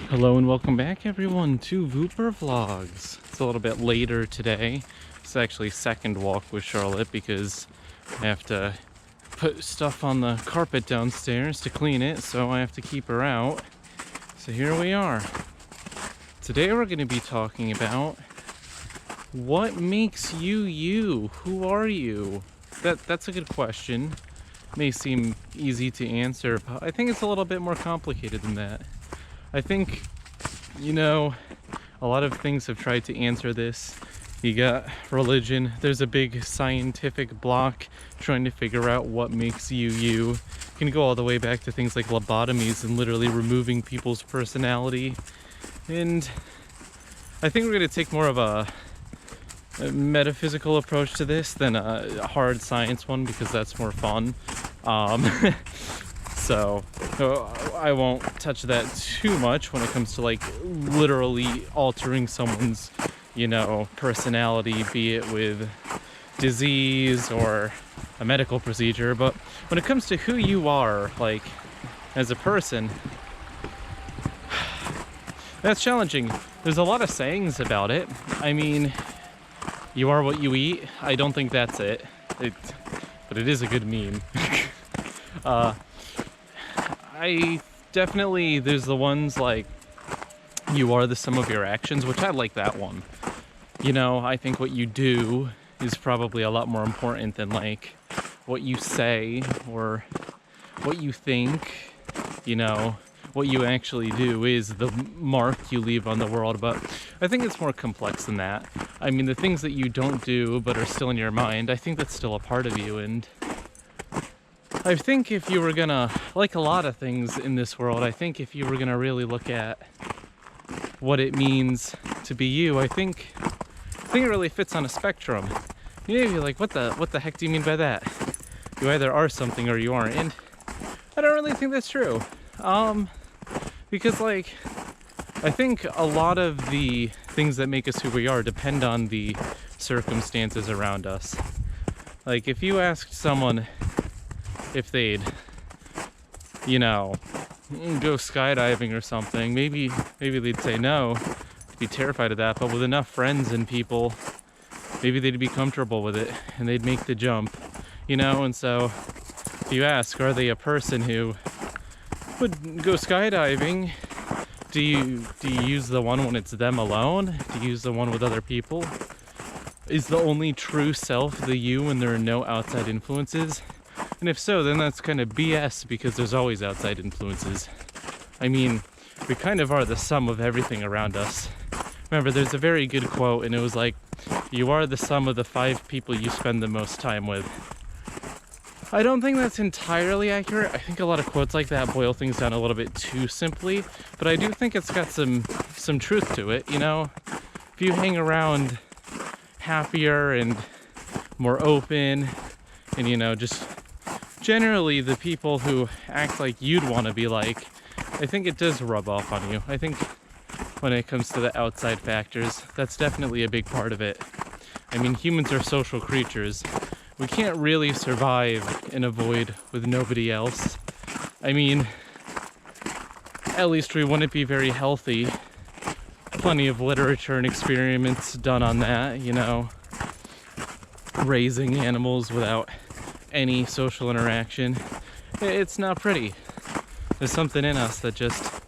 Hello and welcome back everyone to Vooper Vlogs. It's a little bit later today. It's actually second walk with Charlotte because I have to put stuff on the carpet downstairs to clean it, so I have to keep her out. So here we are. Today we're going to be talking about what makes you you? Who are you? That's a good question. May seem easy to answer, but I think it's a little bit more complicated than that. I think, a lot of things have tried to answer this. You got religion. There's a big scientific block trying to figure out what makes you you. You can go all the way back to things like lobotomies and literally removing people's personality. And I think we're going to take more of a metaphysical approach to this than a hard science one, because that's more fun. So I won't touch that too much when it comes to like literally altering someone's, personality, be it with disease or a medical procedure. But when it comes to who you are, like as a person, that's challenging. There's a lot of sayings about it. I mean, you are what you eat. I don't think that's it. But it is a good meme. I definitely, there's the ones like, you are the sum of your actions, which I like that one. I think what you do is probably a lot more important than like what you say or what you think. What you actually do is the mark you leave on the world. But I think it's more complex than that. I mean, the things that you don't do but are still in your mind, I think that's still a part of you. And I think if you were gonna, like a lot of things in this world, I think if you were gonna really look at what it means to be you, I think it really fits on a spectrum. You're like, what the heck do you mean by that? You either are something or you aren't. And I don't really think that's true. Because like, I think a lot of the things that make us who we are depend on the circumstances around us. Like if you asked someone if they'd, go skydiving or something, maybe they'd say no, be terrified of that. But with enough friends and people, maybe they'd be comfortable with it and they'd make the jump, And so if you ask, are they a person who would go skydiving? Do you use the one when it's them alone? Do you use the one with other people? Is the only true self the you when there are no outside influences? And if so, then that's kind of BS, because there's always outside influences. I mean, we kind of are the sum of everything around us. Remember, there's a very good quote, and it was like, you are the sum of the 5 people you spend the most time with. I don't think that's entirely accurate. I think a lot of quotes like that boil things down a little bit too simply, but I do think it's got some truth to it, If you hang around happier and more open and, just generally the people who act like you'd want to be like, I think it does rub off on you. I think when it comes to the outside factors, that's definitely a big part of it. I mean, humans are social creatures. We can't really survive in a void with nobody else. I mean, at least we wouldn't be very healthy. Plenty of literature and experiments done on that, raising animals without any social interaction. It's not pretty. There's something in us that just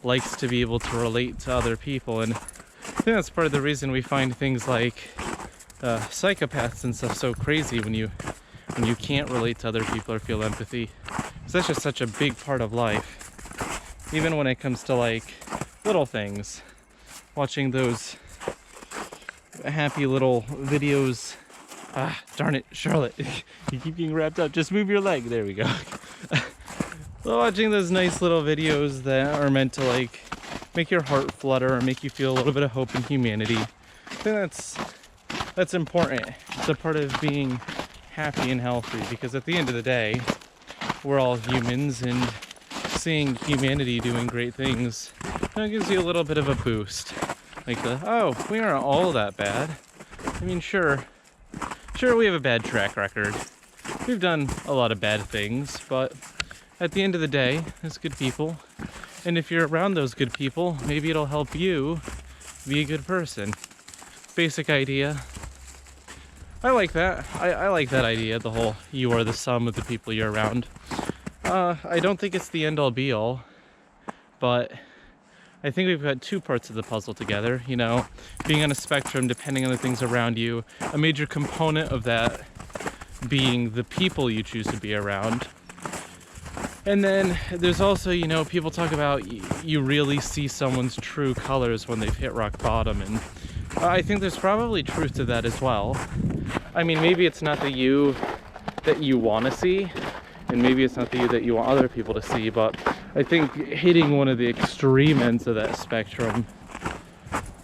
likes to be able to relate to other people, and I think that's part of the reason we find things like psychopaths and stuff so crazy when you can't relate to other people or feel empathy. It's that's just such a big part of life. Even when it comes to like little things, watching those happy little videos. Darn it, Charlotte. You keep getting wrapped up. Just move your leg. There we go. Watching those nice little videos that are meant to like make your heart flutter or make you feel a little bit of hope and humanity. I think that's important. It's a part of being happy and healthy, because at the end of the day, we're all humans, and seeing humanity doing great things, that gives you a little bit of a boost. Like we aren't all that bad. I mean, sure, we have a bad track record. We've done a lot of bad things, but at the end of the day, as good people, And if you're around those good people, maybe it'll help you be a good person. Basic idea. I like that. I like that idea, the whole you are the sum of the people you're around. I don't think it's the end-all be-all, but I think we've got two parts of the puzzle together, you know, being on a spectrum depending on the things around you, a major component of that being the people you choose to be around. And then there's also, you know, people talk about you really see someone's true colors when they've hit rock bottom, and I think there's probably truth to that as well. I mean, maybe it's not the you that you want to see, and maybe it's not the you that you want other people to see, but I think hitting one of the extreme ends of that spectrum,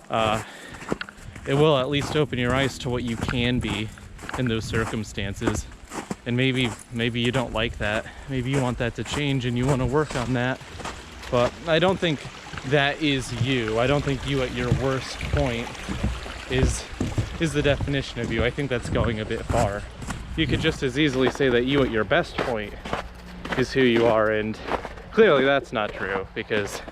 it will at least open your eyes to what you can be in those circumstances. And maybe you don't like that. Maybe you want that to change and you want to work on that. But I don't think that is you. I don't think you at your worst point is the definition of you. I think that's going a bit far. You could just as easily say that you at your best point is who you are, and clearly that's not true, because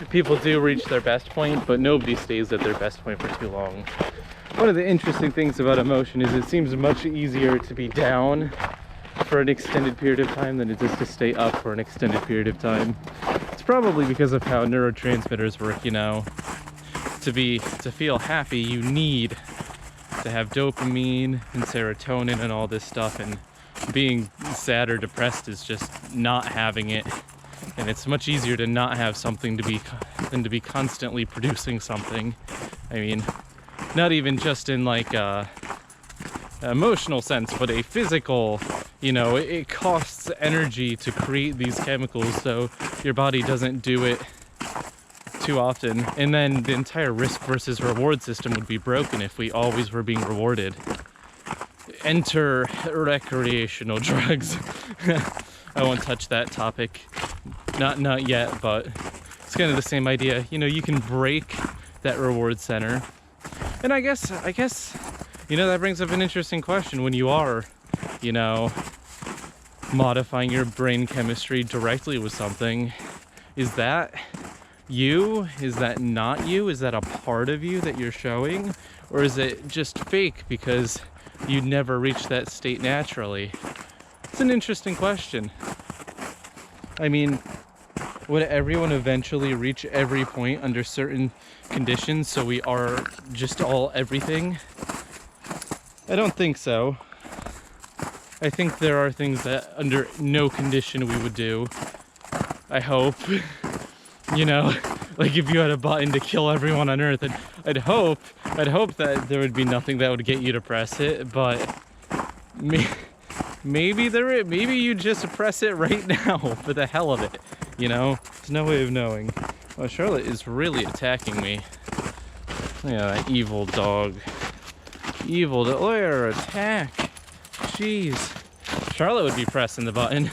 people do reach their best point, but nobody stays at their best point for too long. One of the interesting things about emotion is it seems much easier to be down for an extended period of time than it is to stay up for an extended period of time. It's probably because of how neurotransmitters work, you know. To feel happy, you need to have dopamine and serotonin and all this stuff, and being sad or depressed is just not having it. And it's much easier to not have something than to be constantly producing something. I mean, not even just in like a emotional sense, but a physical, you know, it costs energy to create these chemicals, so your body doesn't do it too often, and then the entire risk versus reward system would be broken if we always were being rewarded. Enter recreational drugs. I won't touch that topic, not yet, but it's kind of the same idea. You know, you can break that reward center, and I guess you know, that brings up an interesting question. When you are, you know, modifying your brain chemistry directly with something, is that you? Is that not you? Is that a part of you that you're showing? Or is it just fake because you'd never reach that state naturally? It's an interesting question. I mean, would everyone eventually reach every point under certain conditions so we are just all everything? I don't think so. I think there are things that under no condition we would do. I hope. You know, like if you had a button to kill everyone on Earth, I'd hope that there would be nothing that would get you to press it, but maybe you just press it right now for the hell of it, you know? There's no way of knowing. Well, Charlotte is really attacking me. Yeah, that evil dog. Look at her attack. Jeez. Charlotte would be pressing the button.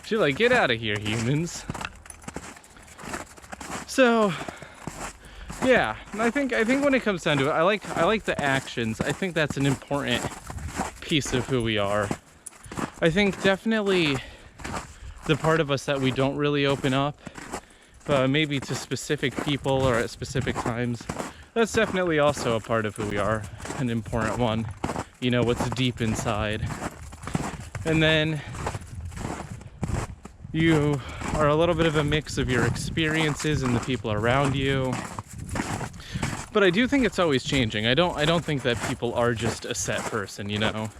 She'd like, get out of here, humans. So, yeah, I think when it comes down to it, I like the actions. I think that's an important piece of who we are. I think definitely the part of us that we don't really open up, maybe to specific people or at specific times, that's definitely also a part of who we are, an important one. You know, what's deep inside. And then you are a little bit of a mix of your experiences and the people around you. But I do think it's always changing. I don't think that people are just a set person, you know.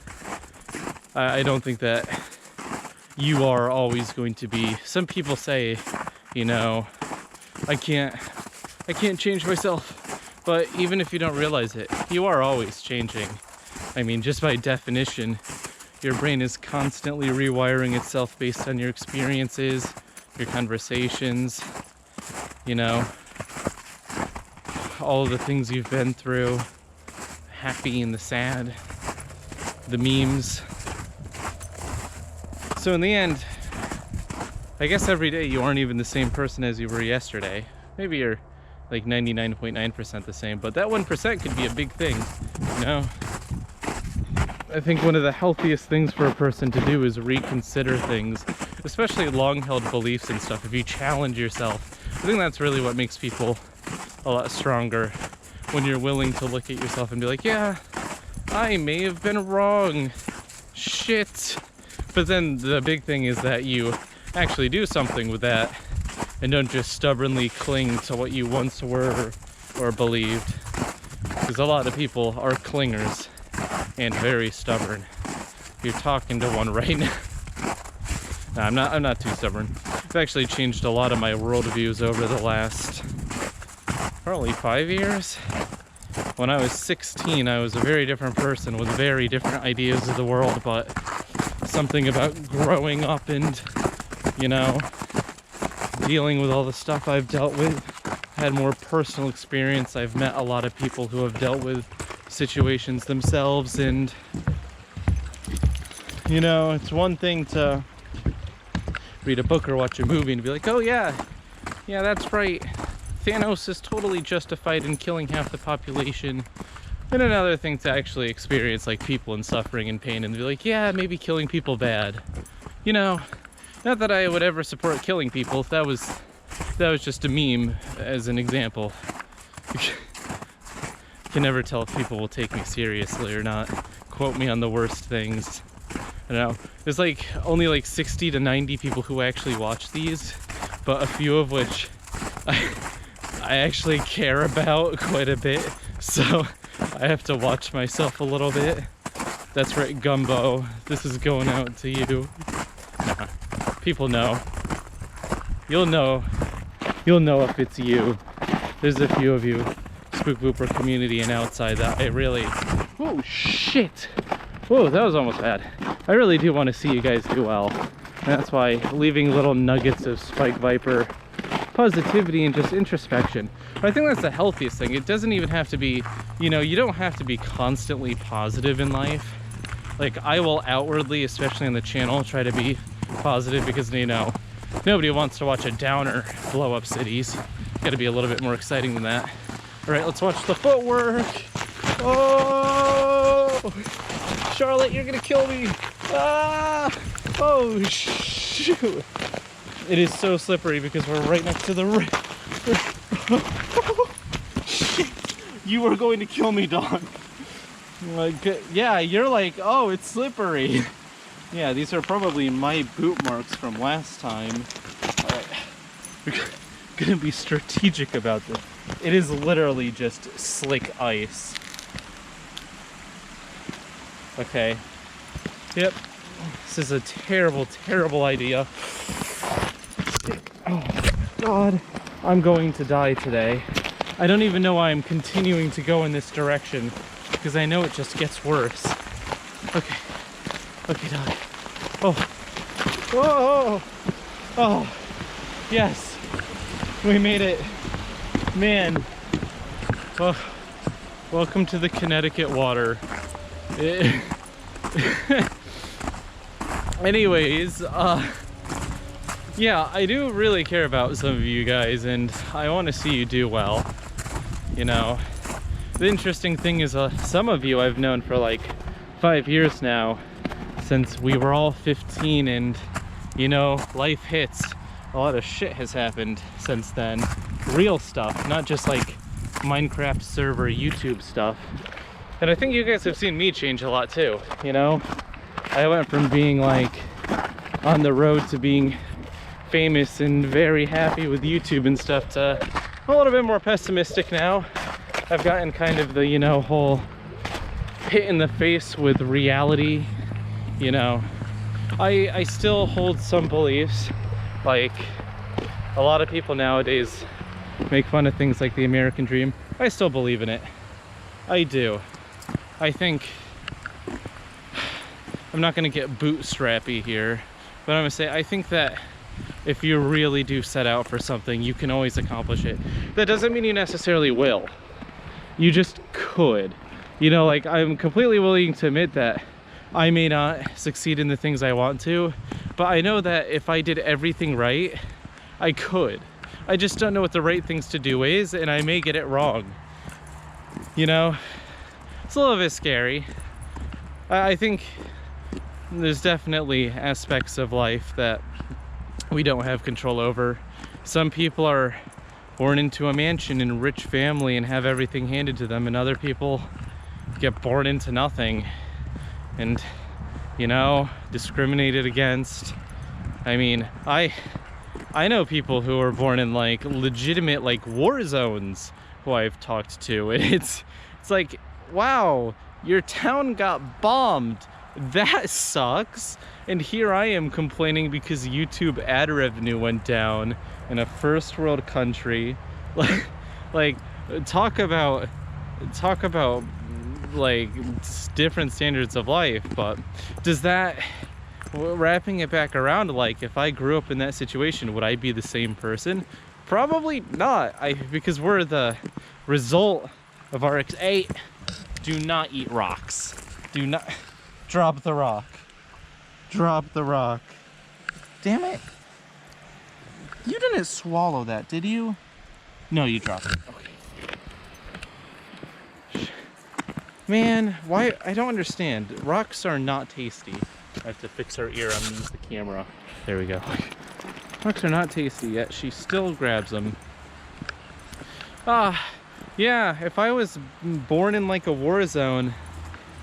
I don't think that you are always going to be. Some people say, you know, I can't change myself. But even if you don't realize it, you are always changing. I mean, just by definition, your brain is constantly rewiring itself based on your experiences, your conversations, you know, all of the things you've been through, happy and the sad, the memes. So in the end, I guess every day you aren't even the same person as you were yesterday. Maybe you're like 99.9% the same, but that 1% could be a big thing, you know? I think one of the healthiest things for a person to do is reconsider things, especially long-held beliefs and stuff, if you challenge yourself, I think that's really what makes people a lot stronger, when you're willing to look at yourself and be like, yeah, I may have been wrong, shit. But then the big thing is that you actually do something with that and don't just stubbornly cling to what you once were or believed, because a lot of people are clingers and very stubborn. You're talking to one right now. No, I'm not too stubborn. I've actually changed a lot of my worldviews over the last probably 5 years. When I was 16, I was a very different person with very different ideas of the world, but something about growing up and, you know, dealing with all the stuff I've dealt with, had more personal experience. I've met a lot of people who have dealt with situations themselves, and, you know, it's one thing to read a book or watch a movie and be like, oh yeah, that's right, Thanos is totally justified in killing half the population. And another thing to actually experience, like, people in suffering and pain and be like, yeah, maybe killing people bad. You know, not that I would ever support killing people. That was just a meme as an example. You can never tell if people will take me seriously or not. Quote me on the worst things. I don't know. There's like only like 60 to 90 people who actually watch these, but a few of which I actually care about quite a bit, so I have to watch myself a little bit. That's right, Gumbo. This is going out to you. Nah, people know. You'll know if it's you. There's a few of you, Spook Booper community and outside, that I really... Oh, shit! Whoa, that was almost bad. I really do want to see you guys do well. And that's why leaving little nuggets of Spike Viper positivity and just introspection. But I think that's the healthiest thing. It doesn't even have to be, you know, you don't have to be constantly positive in life. Like, I will outwardly, especially on the channel, try to be positive because, you know, nobody wants to watch a downer blow up cities. Gotta be a little bit more exciting than that. All right, let's watch the footwork. Oh! Charlotte, you're gonna kill me. Ah! Oh, shoot. It is so slippery because we're right next to the shit. You were going to kill me, dog. Like, yeah, you're like, oh, it's slippery. Yeah, these are probably my boot marks from last time. All right. We're gonna be strategic about this. It is literally just slick ice. Okay. Yep. This is a terrible, terrible idea. Oh, God. I'm going to die today. I don't even know why I'm continuing to go in this direction, because I know it just gets worse. Okay. Okay, dog. Oh. Whoa! Oh. Yes. We made it. Man. Oh. Welcome to the Connecticut water. Anyways, yeah, I do really care about some of you guys, and I want to see you do well. You know, the interesting thing is some of you I've known for like 5 years now, since we were all 15, and, you know, life hits. A lot of shit has happened since then. Real stuff, not just like Minecraft server YouTube stuff. And I think you guys have seen me change a lot too, you know? I went from being like on the road to being famous and very happy with YouTube and stuff to a little bit more pessimistic now. I've gotten kind of the, you know, whole hit in the face with reality, you know. I still hold some beliefs, like a lot of people nowadays make fun of things like the American dream. I still believe in it. I do. I think, I'm not gonna get bootstrappy here, but I'm gonna say I think that if you really do set out for something, you can always accomplish it. That doesn't mean you necessarily will. You just could. You know, like, I'm completely willing to admit that I may not succeed in the things I want to, but I know that if I did everything right, I could. I just don't know what the right things to do is, and I may get it wrong. You know? It's a little bit scary. I think there's definitely aspects of life that we don't have control over. Some people are born into a mansion in a rich family and have everything handed to them, and other people get born into nothing and, you know, discriminated against. I mean, I know people who are born in like legitimate like war zones who I've talked to, and it's like, wow, your town got bombed. That sucks. And here I am complaining because YouTube ad revenue went down in a first world country. Like talk about like different standards of life. But does that, wrapping it back around, like if I grew up in that situation, would I be the same person? Probably not. Because we're the result of our Hey, do not eat rocks. Do not drop the rock. Drop the rock. Damn it. You didn't swallow that, did you? No, you dropped it. Okay. Man, why? I don't understand. Rocks are not tasty. I have to fix her ear. I'm gonna use the camera. There we go. Rocks are not tasty, yet she still grabs them. Yeah, if I was born in like a war zone,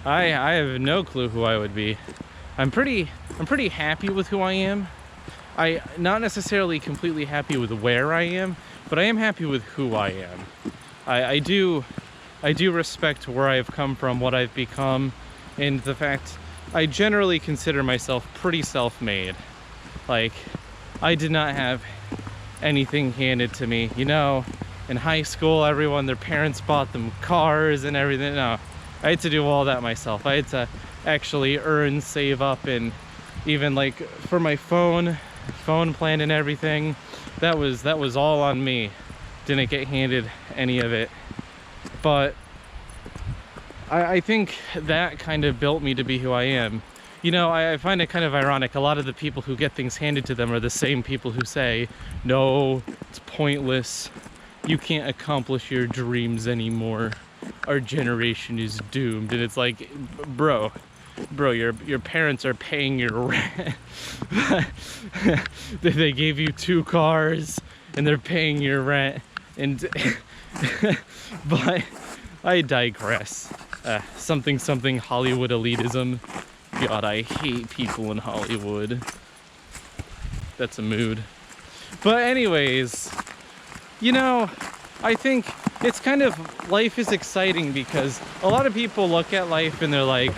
I have no clue who I would be. I'm pretty happy with who I am. Not necessarily completely happy with where I am, but I am happy with who I am. I do respect where I've come from, what I've become, and the fact I generally consider myself pretty self-made. Like, I did not have anything handed to me. You know, in high school, their parents bought them cars and everything. No, I had to do all that myself. I had to actually earn, save up, and even like for my phone plan and everything, that was all on me. Didn't get handed any of it. But I think that kind of built me to be who I am. You know, I find it kind of ironic. A lot of the people who get things handed to them are the same people who say, no, it's pointless. You can't accomplish your dreams anymore. Our generation is doomed. And it's like, bro, your parents are paying your rent. They gave you 2 cars and they're paying your rent. And but I digress. Something Hollywood elitism. God, I hate people in Hollywood. That's a mood. But anyways, you know, I think it's kind of, life is exciting because a lot of people look at life and they're like,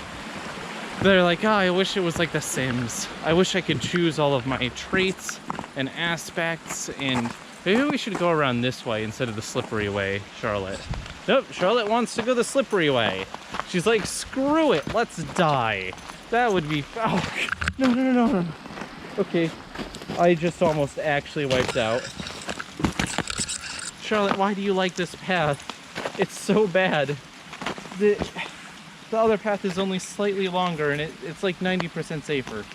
oh, I wish it was like The Sims. I wish I could choose all of my traits and aspects, and maybe we should go around this way instead of the slippery way, Charlotte. Nope, Charlotte wants to go the slippery way. She's like, screw it, let's die. That would be, oh, no. Okay, I just almost actually wiped out. Charlotte, why do you like this path? It's so bad. The other path is only slightly longer, and it's like 90% safer.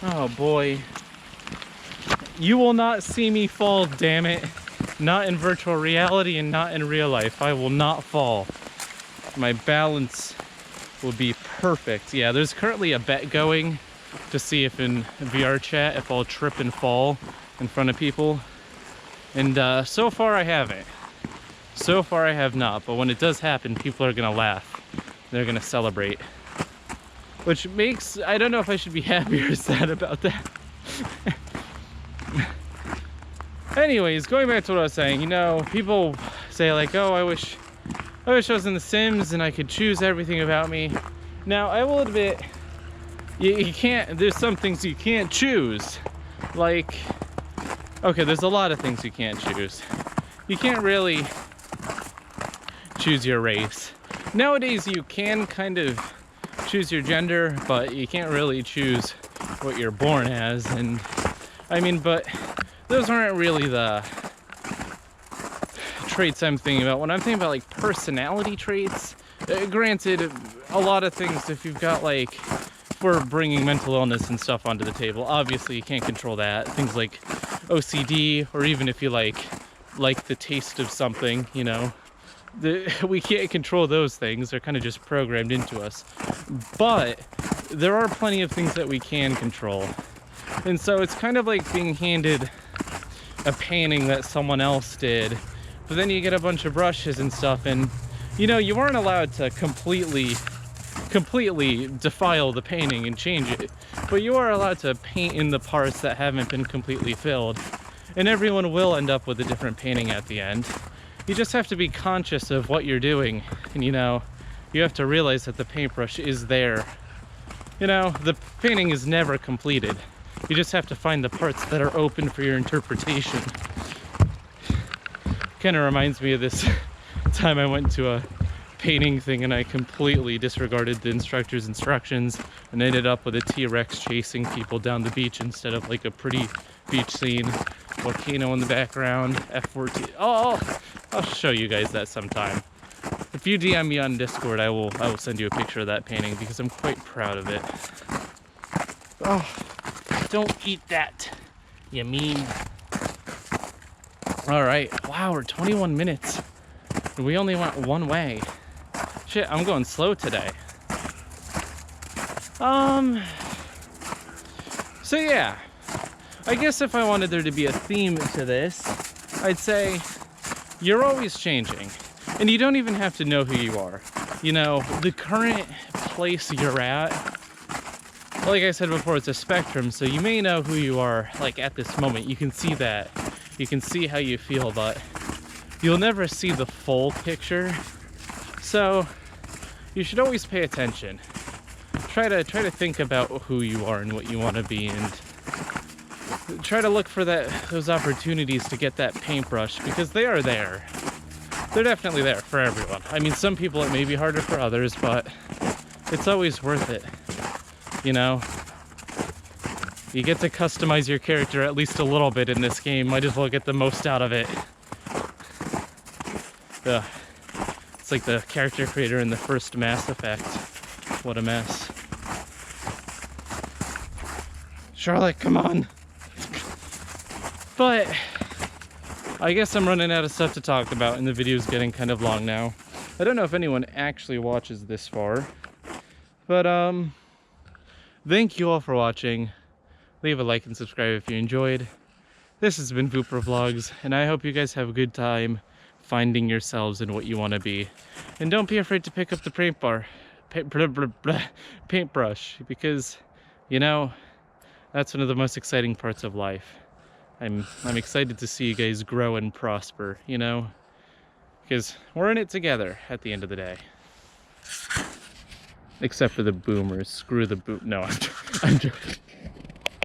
Oh boy. You will not see me fall, damn it. Not in virtual reality and not in real life. I will not fall. My balance will be perfect. Yeah, there's currently a bet going to see if in VR chat if I'll trip and fall in front of people. And so far I haven't. So far I have not, but when it does happen, people are gonna laugh. They're gonna celebrate. Which makes, I don't know if I should be happy or sad about that. Anyways, going back to what I was saying, you know, people say like, oh, I wish I was in The Sims and I could choose everything about me. Now, I will admit, you can't, there's some things you can't choose. Like, okay, there's a lot of things you can't choose. You can't really choose your race. Nowadays, you can kind of choose your gender, but you can't really choose what you're born as. And I mean, but those aren't really the traits I'm thinking about. When I'm thinking about like personality traits, granted, a lot of things, if you've got like, if we're bringing mental illness and stuff onto the table, obviously you can't control that. Things like OCD, or even if you like the taste of something, you know, we can't control those things. They're kind of just programmed into us. But there are plenty of things that we can control. And so it's kind of like being handed a painting that someone else did, but then you get a bunch of brushes and stuff, and you know, you weren't allowed to completely defile the painting and change it, but you are allowed to paint in the parts that haven't been completely filled, and everyone will end up with a different painting at the end. You just have to be conscious of what you're doing, and you know, you have to realize that the paintbrush is there. You know, the painting is never completed. You just have to find the parts that are open for your interpretation. Kind of reminds me of this time I went to a painting thing and I completely disregarded the instructor's instructions and ended up with a T-Rex chasing people down the beach instead of like a pretty beach scene. Volcano in the background, F-14. Oh, I'll show you guys that sometime. If you DM me on Discord, I will send you a picture of that painting because I'm quite proud of it. Oh, don't eat that, you mean. All right, wow, we're 21 minutes. We only went one way. Shit, I'm going slow today. So yeah, I guess if I wanted there to be a theme to this, I'd say you're always changing. And you don't even have to know who you are. You know, the current place you're at, like I said before, it's a spectrum, so you may know who you are, like at this moment. You can see that. You can see how you feel, but you'll never see the full picture. So you should always pay attention. Try to think about who you are and what you want to be, and try to look for those opportunities to get that paintbrush, because they are there. They're definitely there for everyone. I mean, some people it may be harder for others, but it's always worth it. You know, you get to customize your character at least a little bit in this game. Might as well get the most out of it. Ugh. It's like the character creator in the first Mass Effect. What a mess. Charlotte, come on. But I guess I'm running out of stuff to talk about and the video's getting kind of long now. I don't know if anyone actually watches this far, but thank you all for watching. Leave a like and subscribe if you enjoyed. This has been Vooper Vlogs, and I hope you guys have a good time finding yourselves in what you want to be. And don't be afraid to pick up the paintbrush, because, you know, that's one of the most exciting parts of life. I'm excited to see you guys grow and prosper, you know, because we're in it together at the end of the day. Except for the boomers. Screw the boom. No, I'm joking.